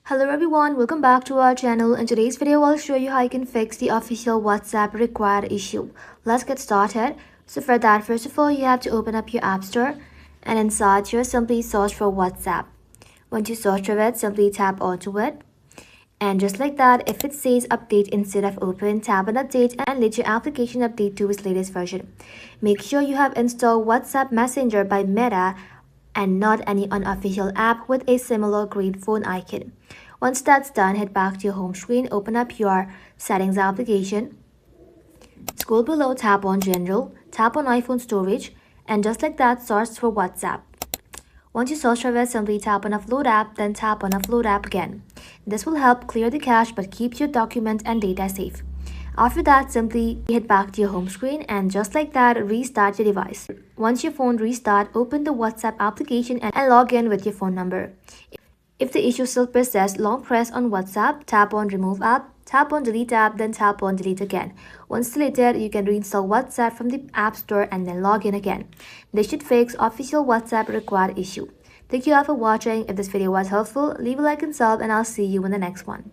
Hello everyone, welcome back to our channel. In today's video, I'll show you how you can fix the official WhatsApp required issue. Let's get started. So for that, first of all, you have to open up your app store and inside here, simply search for WhatsApp. Once you search for it, simply tap onto it. And just like that, if it says update instead of open, tap on update and let your application update to its latest version. Make sure you have installed WhatsApp Messenger by Meta and not any unofficial app with a similar green phone icon. Once that's done, head back to your home screen, open up your settings application, scroll below, tap on general, tap on iPhone storage, and just like that, search for WhatsApp. Once you search for it, simply tap on upload app, then tap on upload app again. This will help clear the cache but keeps your document and data safe. After that, simply head back to your home screen and just like that, restart your device. Once your phone restart, open the WhatsApp application and log in with your phone number. If the issue still persists, long press on WhatsApp, tap on remove app, tap on delete app, then tap on delete again. Once deleted, you can reinstall WhatsApp from the App Store and then log in again. This should fix official WhatsApp required issue. Thank you all for watching. If this video was helpful, leave a like and sub and I'll see you in the next one.